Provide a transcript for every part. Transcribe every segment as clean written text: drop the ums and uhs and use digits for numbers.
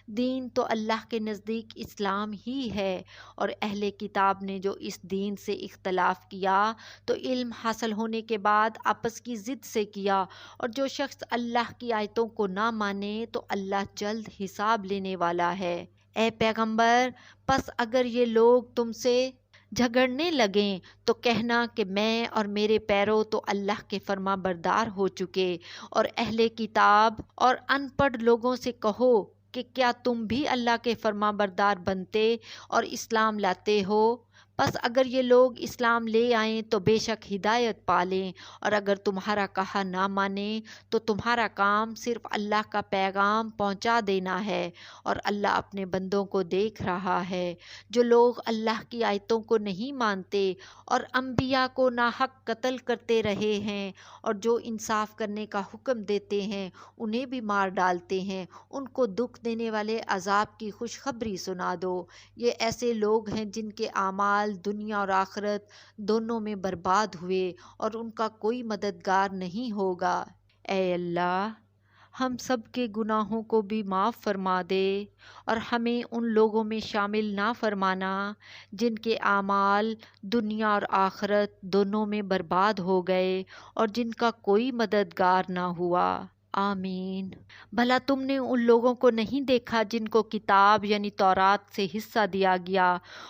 دین تو اللہ کے نزدیک اسلام ہی ہے، اور اہل کتاب نے جو اس دین سے اختلاف کیا تو علم حاصل ہونے کے بعد آپس کی ضد سے کیا، اور جو شخص اللہ کی آیتوں کو نہ مانے تو اللہ جلد حساب لینے والا ہے۔ اے پیغمبر، پس اگر یہ لوگ تم سے جھگڑنے لگیں تو کہنا کہ میں اور میرے پیرو تو اللہ کے فرما بردار ہو چکے، اور اہل کتاب اور ان پڑھ لوگوں سے کہو کہ کیا تم بھی اللہ کے فرما بردار بنتے اور اسلام لاتے ہو؟ پس اگر یہ لوگ اسلام لے آئیں تو بے شک ہدایت پالیں، اور اگر تمہارا کہا نہ مانیں تو تمہارا کام صرف اللہ کا پیغام پہنچا دینا ہے، اور اللہ اپنے بندوں کو دیکھ رہا ہے۔ جو لوگ اللہ کی آیتوں کو نہیں مانتے اور انبیاء کو ناحق قتل کرتے رہے ہیں، اور جو انصاف کرنے کا حکم دیتے ہیں انہیں بھی مار ڈالتے ہیں، ان کو دکھ دینے والے عذاب کی خوشخبری سنا دو۔ یہ ایسے لوگ ہیں جن کے اعمال دنیا اور آخرت دونوں میں برباد ہوئے، اور ان کا کوئی مددگار نہیں ہوگا۔ اے اللہ، ہم سب کے گناہوں کو بھی معاف فرما دے، اور ہمیں ان لوگوں میں شامل نہ فرمانا جن کے اعمال دنیا اور آخرت دونوں میں برباد ہو گئے اور جن کا کوئی مددگار نہ ہوا۔ آمین۔ بھلا تم نے ان لوگوں کو نہیں دیکھا جن کو کتاب یعنی تورات سے حصہ دیا گیا،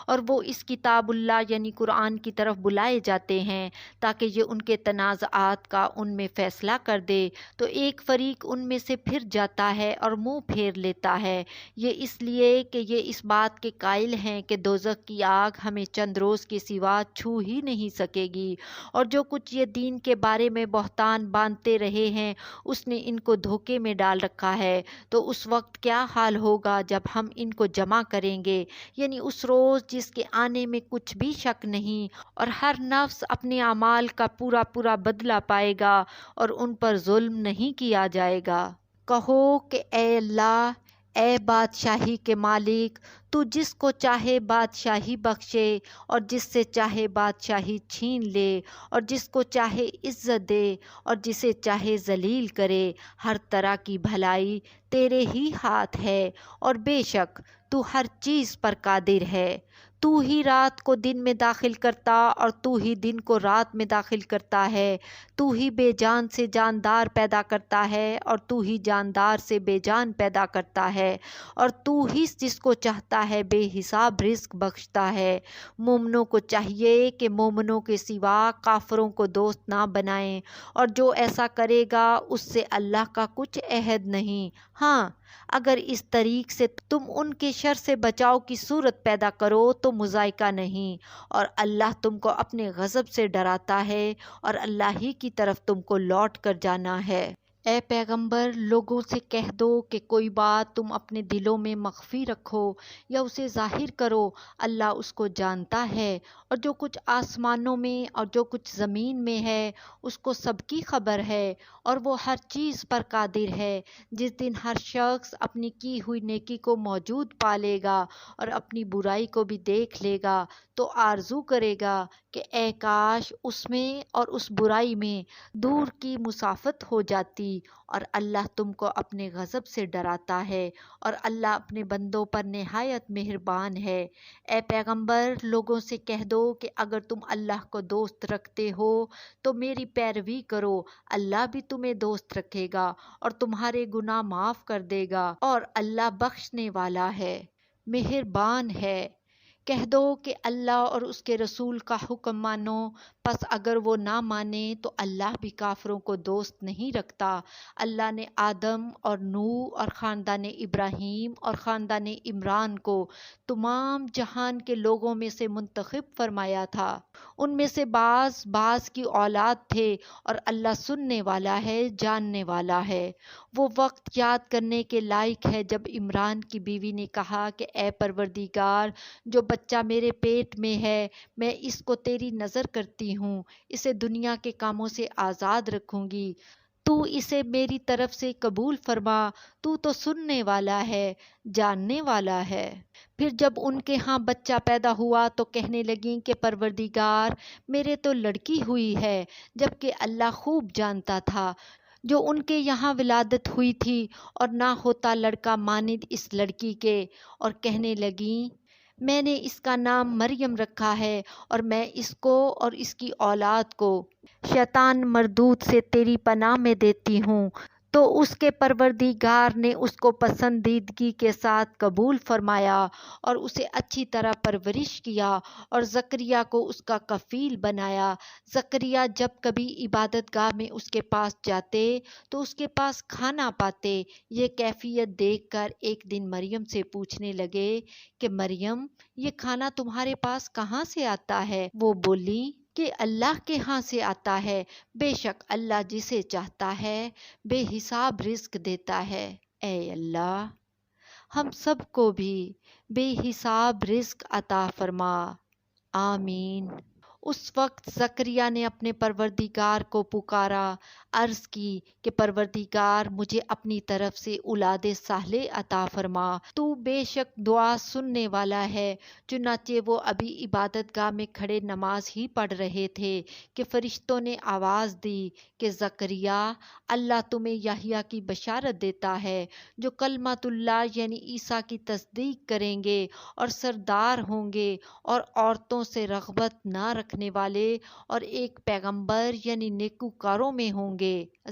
اور وہ اس کتاب اللہ یعنی قرآن کی طرف بلائے جاتے ہیں تاکہ یہ ان کے تنازعات کا ان میں فیصلہ کر دے، تو ایک فریق ان میں سے پھر جاتا ہے اور منہ پھیر لیتا ہے، یہ اس لیے کہ یہ اس بات کے قائل ہیں کہ دوزخ کی آگ ہمیں چند روز کے سوا چھو ہی نہیں سکے گی، اور جو کچھ یہ دین کے بارے میں بہتان باندھتے رہے ہیں اس نے ان کو دھوکے میں ڈال رکھا ہے۔ تو اس وقت کیا حال ہوگا جب ہم ان کو جمع کریں گے، یعنی اس روز جس کے آنے میں کچھ بھی شک نہیں، اور ہر نفس اپنے اعمال کا پورا پورا بدلہ پائے گا اور ان پر ظلم نہیں کیا جائے گا۔ کہو کہ اے اللہ، اے بادشاہی کے مالک، تو جس کو چاہے بادشاہی بخشے اور جس سے چاہے بادشاہی چھین لے، اور جس کو چاہے عزت دے اور جسے چاہے ذلیل کرے، ہر طرح کی بھلائی تیرے ہی ہاتھ ہے، اور بے شک تو ہر چیز پر قادر ہے۔ تو ہی رات کو دن میں داخل کرتا اور تو ہی دن کو رات میں داخل کرتا ہے، تو ہی بے جان سے جاندار پیدا کرتا ہے اور تو ہی جاندار سے بے جان پیدا کرتا ہے، اور تو ہی جس کو چاہتا ہے بے حساب رزق بخشتا ہے۔ مومنوں کو چاہیے کہ مومنوں کے سوا کافروں کو دوست نہ بنائیں، اور جو ایسا کرے گا اس سے اللہ کا کچھ عہد نہیں۔ ہاں، اگر اس طریق سے تم ان کے شر سے بچاؤ کی صورت پیدا کرو تو مضائقہ نہیں، اور اللہ تم کو اپنے غضب سے ڈراتا ہے، اور اللہ ہی کی طرف تم کو لوٹ کر جانا ہے۔ اے پیغمبر، لوگوں سے کہہ دو کہ کوئی بات تم اپنے دلوں میں مخفی رکھو یا اسے ظاہر کرو، اللہ اس کو جانتا ہے، اور جو کچھ آسمانوں میں اور جو کچھ زمین میں ہے اس کو سب کی خبر ہے، اور وہ ہر چیز پر قادر ہے۔ جس دن ہر شخص اپنی کی ہوئی نیکی کو موجود پالے گا اور اپنی برائی کو بھی دیکھ لے گا تو آرزو کرے گا کہ اے کاش اس میں اور اس برائی میں دور کی مسافت ہو جاتی، اور اللہ تم کو اپنے غضب سے ڈراتا ہے، اور اللہ اپنے بندوں پر نہایت مہربان ہے۔ اے پیغمبر، لوگوں سے کہہ دو کہ اگر تم اللہ کو دوست رکھتے ہو تو میری پیروی کرو، اللہ بھی تمہیں دوست رکھے گا اور تمہارے گناہ معاف کر دے گا، اور اللہ بخشنے والا ہے، مہربان ہے۔ کہہ دو کہ اللہ اور اس کے رسول کا حکم مانو، پس اگر وہ نہ مانے تو اللہ بھی کافروں کو دوست نہیں رکھتا۔ اللہ نے آدم اور نوح اور خاندان ابراہیم اور خاندان عمران کو تمام جہان کے لوگوں میں سے منتخب فرمایا تھا، ان میں سے بعض بعض کی اولاد تھے، اور اللہ سننے والا ہے، جاننے والا ہے۔ وہ وقت یاد کرنے کے لائق ہے جب عمران کی بیوی نے کہا کہ اے پروردگار، جو بچہ میرے پیٹ میں ہے میں اس کو تیری نذر کرتی ہوں، اسے دنیا کے کاموں سے آزاد رکھوں گی، تو اسے میری طرف سے قبول فرما، تو سننے والا ہے، جاننے والا ہے۔ پھر جب ان کے ہاں بچہ پیدا ہوا تو کہنے لگیں کہ پروردگار، میرے تو لڑکی ہوئی ہے، جبکہ اللہ خوب جانتا تھا جو ان کے یہاں ولادت ہوئی تھی، اور نہ ہوتا لڑکا مانند اس لڑکی کے، اور کہنے لگیں میں نے اس کا نام مریم رکھا ہے، اور میں اس کو اور اس کی اولاد کو شیطان مردود سے تیری پناہ میں دیتی ہوں۔ تو اس کے پروردگار نے اس کو پسندیدگی کے ساتھ قبول فرمایا اور اسے اچھی طرح پرورش کیا اور زکریا کو اس کا کفیل بنایا۔ زکریا جب کبھی عبادت گاہ میں اس کے پاس جاتے تو اس کے پاس کھانا پاتے۔ یہ کیفیت دیکھ کر ایک دن مریم سے پوچھنے لگے کہ مریم، یہ کھانا تمہارے پاس کہاں سے آتا ہے؟ وہ بولی کہ اللہ کے ہاں سے آتا ہے، بے شک اللہ جسے چاہتا ہے بے حساب رزق دیتا ہے۔ اے اللہ، ہم سب کو بھی بے حساب رزق عطا فرما، آمین۔ اس وقت زکریا نے اپنے پروردگار کو پکارا، عرض کی کہ پروردگار مجھے اپنی طرف سے اولاد صالح عطا فرما، تو بے شک دعا سننے والا ہے۔ چنانچہ وہ ابھی عبادت گاہ میں کھڑے نماز ہی پڑھ رہے تھے کہ فرشتوں نے آواز دی کہ زکریا، اللہ تمہیں یحییٰ کی بشارت دیتا ہے، جو کلمۃ اللہ یعنی عیسیٰ کی تصدیق کریں گے اور سردار ہوں گے اور عورتوں سے رغبت نہ رکھنے والے اور ایک پیغمبر یعنی نیکوکاروں میں ہوں گے۔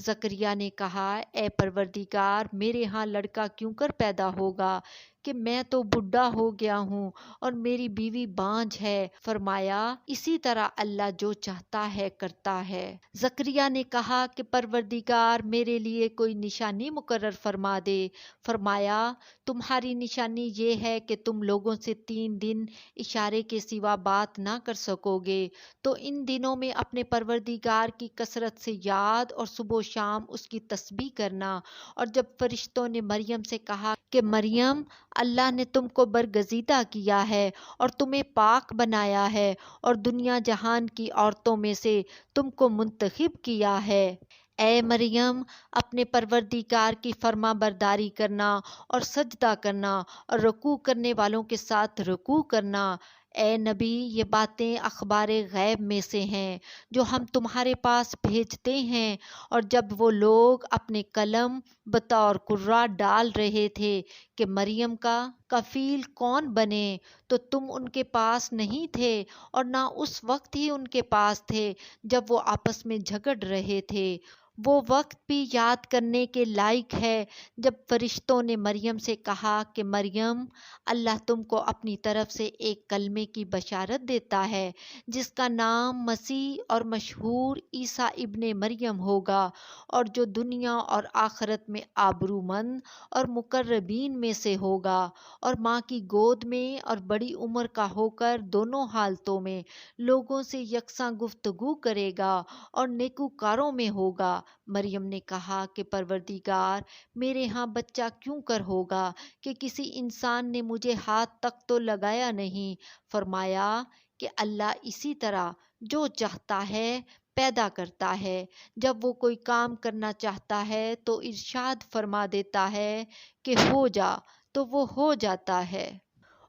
زکریا نے کہا، اے پروردگار، میرے ہاں لڑکا کیوں کر پیدا ہوگا کہ میں تو بڈھا ہو گیا ہوں اور میری بیوی بانجھ ہے۔ فرمایا، اسی طرح اللہ جو چاہتا ہے کرتا ہے۔ زکریا نے کہا کہ پروردگار میرے لیے کوئی نشانی مقرر فرما دے۔ فرمایا، تمہاری نشانی یہ ہے کہ تم لوگوں سے 3 دن اشارے کے سوا بات نہ کر سکو گے، تو ان دنوں میں اپنے پروردگار کی کثرت سے یاد اور صبح و شام اس کی تسبیح کرنا۔ اور جب فرشتوں نے مریم سے کہا کہ مریم، اللہ نے تم کو برگزیدہ کیا ہے اور تمہیں پاک بنایا ہے اور دنیا جہان کی عورتوں میں سے تم کو منتخب کیا ہے، اے مریم، اپنے پروردگار کی فرما برداری کرنا اور سجدہ کرنا اور رکوع کرنے والوں کے ساتھ رکوع کرنا۔ اے نبی، یہ باتیں اخبار غیب میں سے ہیں جو ہم تمہارے پاس بھیجتے ہیں۔ اور جب وہ لوگ اپنے قلم بطور قرہ ڈال رہے تھے کہ مریم کا کفیل کون بنے، تو تم ان کے پاس نہیں تھے اور نہ اس وقت ہی ان کے پاس تھے جب وہ آپس میں جھگڑ رہے تھے۔ وہ وقت بھی یاد کرنے کے لائق ہے جب فرشتوں نے مریم سے کہا کہ مریم، اللہ تم کو اپنی طرف سے ایک کلمے کی بشارت دیتا ہے جس کا نام مسیح اور مشہور عیسیٰ ابن مریم ہوگا، اور جو دنیا اور آخرت میں آبرومند اور مقربین میں سے ہوگا، اور ماں کی گود میں اور بڑی عمر کا ہو کر دونوں حالتوں میں لوگوں سے یکساں گفتگو کرے گا اور نیکوکاروں میں ہوگا۔ مریم نے کہا کہ پروردگار، میرے ہاں بچہ کیوں کر ہوگا کہ کسی انسان نے مجھے ہاتھ تک تو لگایا نہیں۔ فرمایا کہ اللہ اسی طرح جو چاہتا ہے پیدا کرتا ہے، جب وہ کوئی کام کرنا چاہتا ہے تو ارشاد فرما دیتا ہے کہ ہو جا، تو وہ ہو جاتا ہے۔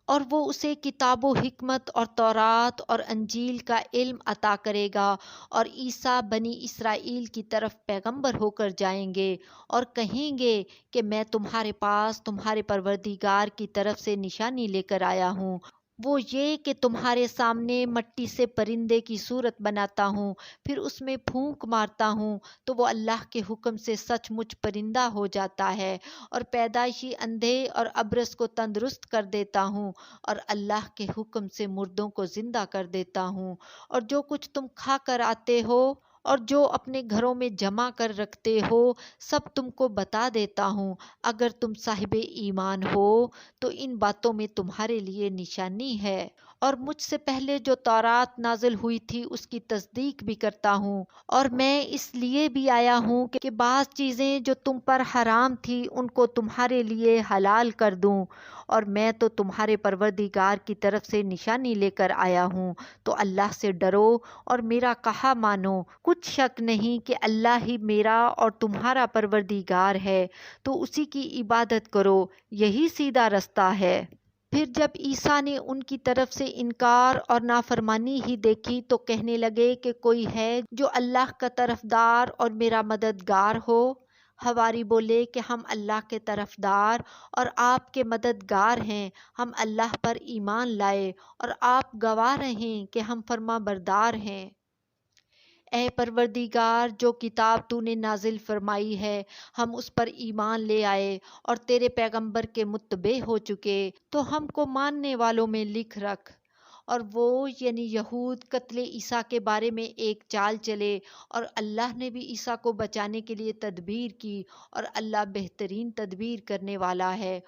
اور وہ اسے کتاب و حکمت اور تورات اور انجیل کا علم عطا کرے گا، اور عیسیٰ بنی اسرائیل کی طرف پیغمبر ہو کر جائیں گے اور کہیں گے کہ میں تمہارے پاس تمہارے پروردگار کی طرف سے نشانی لے کر آیا ہوں، وہ یہ کہ تمہارے سامنے مٹی سے پرندے کی صورت بناتا ہوں، پھر اس میں پھونک مارتا ہوں تو وہ اللہ کے حکم سے سچ مچ پرندہ ہو جاتا ہے، اور پیدائشی اندھے اور ابرص کو تندرست کر دیتا ہوں، اور اللہ کے حکم سے مردوں کو زندہ کر دیتا ہوں، اور جو کچھ تم کھا کر آتے ہو اور جو اپنے گھروں میں جمع کر رکھتے ہو سب تم کو بتا دیتا ہوں۔ اگر تم صاحب ایمان ہو تو ان باتوں میں تمہارے لیے نشانی ہے، اور مجھ سے پہلے جو تورات نازل ہوئی تھی اس کی تصدیق بھی کرتا ہوں، اور میں اس لیے بھی آیا ہوں کہ بعض چیزیں جو تم پر حرام تھی ان کو تمہارے لیے حلال کر دوں، اور میں تو تمہارے پروردگار کی طرف سے نشانی لے کر آیا ہوں، تو اللہ سے ڈرو اور میرا کہا مانو۔ کچھ شک نہیں کہ اللہ ہی میرا اور تمہارا پروردگار ہے، تو اسی کی عبادت کرو، یہی سیدھا رستہ ہے۔ پھر جب عیسیٰ نے ان کی طرف سے انکار اور نافرمانی ہی دیکھی تو کہنے لگے کہ کوئی ہے جو اللہ کا طرفدار اور میرا مددگار ہو؟ حواری بولے کہ ہم اللہ کے طرفدار اور آپ کے مددگار ہیں، ہم اللہ پر ایمان لائے اور آپ گواہ رہیں کہ ہم فرما بردار ہیں۔ اے پروردگار، جو کتاب تو نے نازل فرمائی ہے ہم اس پر ایمان لے آئے اور تیرے پیغمبر کے متبع ہو چکے، تو ہم کو ماننے والوں میں لکھ رکھ۔ اور وہ یعنی یہود قتل عیسیٰ کے بارے میں ایک چال چلے، اور اللہ نے بھی عیسیٰ کو بچانے کے لیے تدبیر کی، اور اللہ بہترین تدبیر کرنے والا ہے۔